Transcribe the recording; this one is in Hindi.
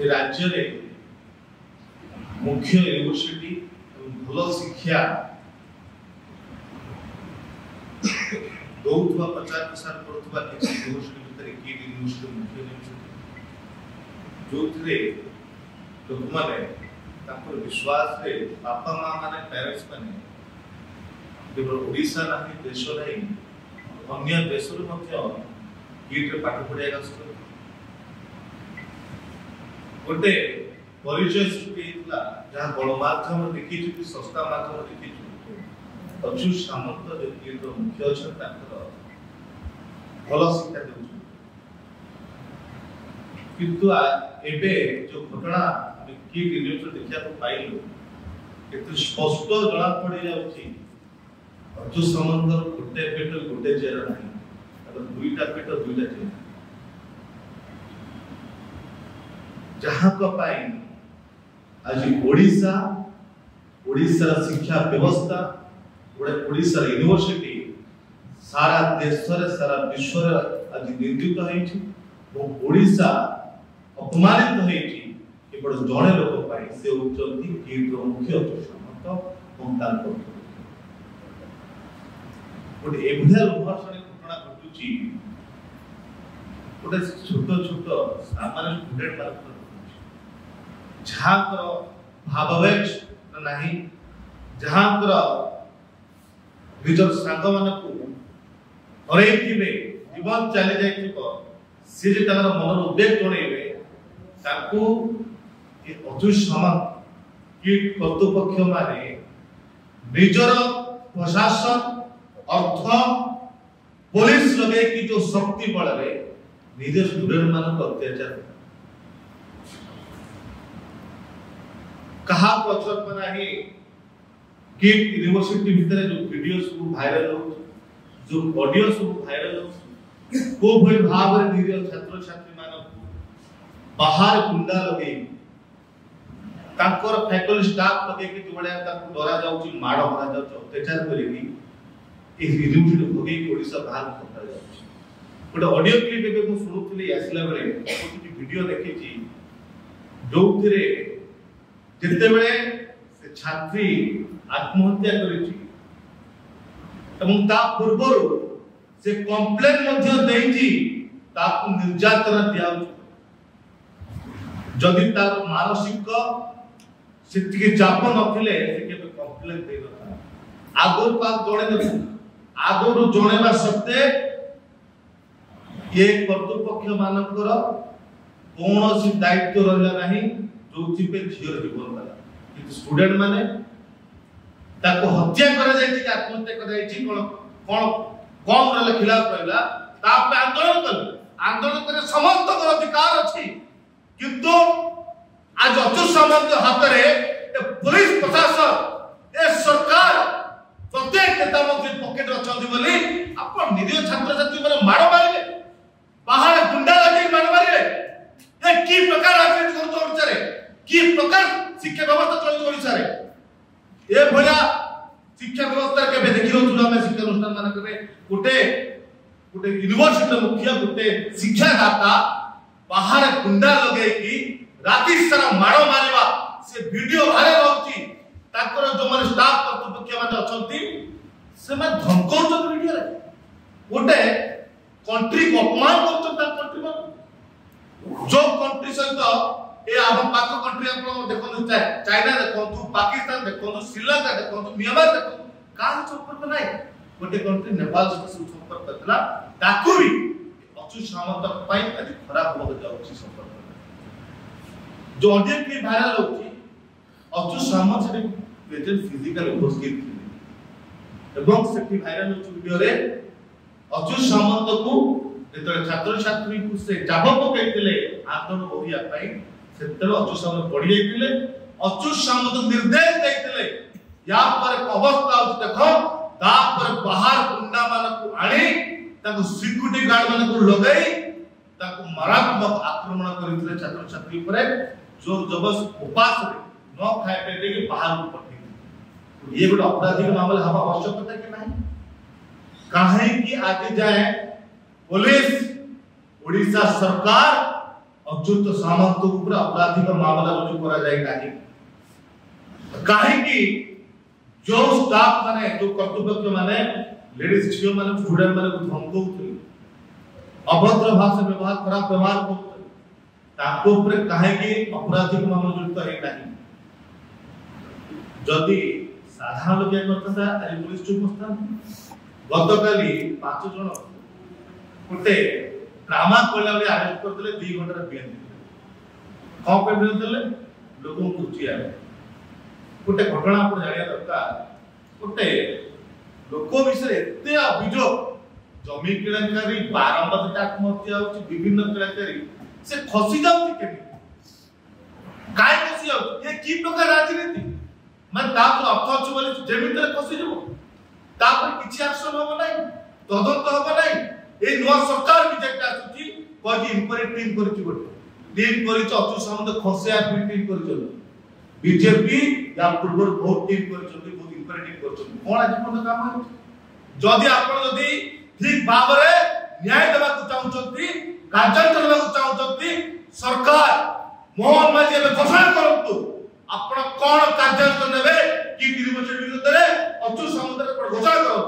राज्य रे मुख्य यूनिवर्सिटी भल शिक्षा दौथुवा प्रचार प्रसार करुवा किसी यूनिवर्सिटी भितर की यूनिवर्सिटी मुख्य यूनिवर्सिटी जो थे लोक माने तापर विश्वास रे बापा मां माने पेरेंट्स माने केवल ओडिशा नाही देश नाही अन्य देश रे मध्य कीट रे पाठ पढिया गस्त गोटे परिचय सृष्टि हेतला जहां गणमाध्यम देखि कि संस्था माध्यम देखि अच्युत सामंत जो कीट मुख्य अछन ताकर भल शिक्षा देउ किंतु एबे जो घटना कीट न्यूज देखिया को पाइलो केते स्पष्ट जणा पड़ी जाउची अच्युत सामंत गोटे पेट गोटे चेहरा नहीं मतलब दुईटा पेट दुईटा चेहरा जहां को पाई आज ओडिशा ओडिशा शिक्षा व्यवस्था ओडिशा यूनिवर्सिटी सारा देश रे सारा विश्व रे आज निंदित होईची वो ओडिशा अपमानित होईची केवल जणे लोक पाई से उचंती कीट मुख्य समस्त पंतान को गोटे एभलिया लोभासनी घटना घटुची गोटे छोट छोट सामान्य स्टूडेंट मार्क जहां कर भाववेश नहीं जहां कर निजर सांग मानकु हरैथिबे जीवन चली जाइथिबो से जे तार मन उद्वेग जणैबे ताकू ए अच्युत सामंत की कर्तृपक्ष माने निजर प्रशासन अर्थ पुलिस लगे कि जो शक्ति बल रे निजे स्टूडेंट मानक अत्याचार कहा प्रचलित नाही कि यूनिवर्सिटी भीतर जो वीडियो सब वायरल हो जो ऑडियो सब वायरल हो को भई भाव रे निरीह छात्र छात्री मानक बाहर गुंडा लगे तांकर फैकल्टी स्टाफ लगे कि जो बडा तांको डरा जाउची माड़ मरा जाउची अत्याचार करेगी ए यूनिवर्सिटी भोगे ओडिसा बाहर पठा जाउची गोटे ऑडियो क्लिप एबे को सुनुथली आसिला बेले कि वीडियो देखिची जोथिरे जिते बेले से छात्री आत्महत्या करिची एवं ता पूर्वरु से कंप्लेन मध्य देइची ताकू निर्यातना दियाउ जदि तार मानसिक सेतिके चाप नथिले से केबे कंप्लेन देइ नथा आगो पाक जोड़े न आगो जोड़ेबा सत्ते ये कर्तृपक्ष मानकर कौन दायित्व रहा नहीं जो पे झीर जीवन गला कि स्टूडेंट माने ताको हत्या करा जाय कि आत्महत्या करा जाय कोन कोन कम रे खिलाफ रहला ता पे आंदोलन करे समस्त को अधिकार अछि किंतु आज अच्युत सामंत हाथ रे पुलिस प्रशासन ए सरकार प्रत्येक नेता मंत्री पॉकेट रचंदी बोली अपन निरीह छात्र छात्री माने मार मारिले बाहर गुंडा लगे मार मारिले ए की प्रकार राजनीति करतो ओडिसा रे की प्रकार शिक्षा व्यवस्था चलतो ओडिसा रे ए भला शिक्षा व्यवस्था के देखिलो तुला में शिक्षा अनुष्ठान माने करे गोटे गोटे यूनिवर्सिटी मुखिया गोटे शिक्षादाता बाहर गुंडा लगे कि राति सारा माड़ मारिबा से वीडियो वायरल होची ताकर जो माने स्टाफ कर्तृपक्ष माने अछंती से मैं धमकाउछ वीडियो रे गोटे कंट्री को अपमान करछ ता कंट्री में जो कंट्री सहित ए आम पाक कंट्री आपण देखो चाइना देखो पाकिस्तान देखो श्रीलंका देखो म्यांमार देखो का संपर्क नाही गोटे कंट्री नेपाल से संपर्क करतला ताकू भी अच्युत सामंत पाई आज खराब हो जाउची संपर्क जो ऑडियो क्लिप वायरल होची अच्युत सामंत से प्रेजेंट फिजिकल उपस्थित थे एवं सेठी वायरल होची वीडियो रे अच्युत सामंत को जेतरे छात्र छात्री को से जाब पकैतिले आंदोलन होइया पाई सेतरे अच्युत सामंत पड़ी जाइतिले अच्युत सामंत निर्देश दैतिले या पर अवस्था होची देखो ता पर बाहर गुंडा मानक आणी ताको सिक्युरिटी गार्ड मानक लगाई ताको मारात्मक आक्रमण करितिले छात्र छात्री ऊपर जोर जबरदस्त उपास रे न खाए पेटे के बाहर पठे ये गोटे अपराधिक मामला हवा आवश्यकता के नहीं काहे कि आज जाए पुलिस ओडिशा सरकार अच्युत सामंत ऊपर आपराधिक मामला रुजु करा जाए कहीं जो स्टाफ माने जो कर्तव्य माने लेडीज झियो माने स्टूडेंट माने को धमकौथि अभद्र भाषा व्यवहार खराब व्यवहार करते ताको ऊपर कहीं आपराधिक मामला जुड़ता है नहीं जदि साधारण लोक करता था आज पुलिस चुप था गतकाली 5 जन गोटे ड्रामा कोला वाले अरेस्ट करते 2 घंटा बियान देते कौन पे बियान देले लोगों को चिया गोटे घटना आप जानिया दरकार गोटे लोक विषय एते अभियोग जमी किणाकारी बारंबार आत्महत्या होची विभिन्न किणाकारी से खसी जाउची केमी काय खसी जाउची ये की प्रकार राजनीति मन तापर अर्थ अछि बोली जेमितरे खसी जबो तापर किछि एक्शन होबो नै तदंत होबो नै ए नुवा सरकार भी जेटा आछी कोजी इंक्वायरी टीम करछि गोटे टीम करछि अच्युत सामंत खसिया टीम करछि बीजेपी या पूर्व बहुत टीम करछि बहुत इंक्वायरी टीम करछि कोन आज पन काम है जदि आपण जदि ठीक भाबरे न्याय देबा को चाहउछंती कार्यान्वयन करबा को चाहउछंती सरकार मोहन माझी ए घोषणा करंतु आपण कोन कार्यान्वयन नेबे कि 3 वर्ष विरुद्ध रे अच्युत सामंत पर घोषणा करो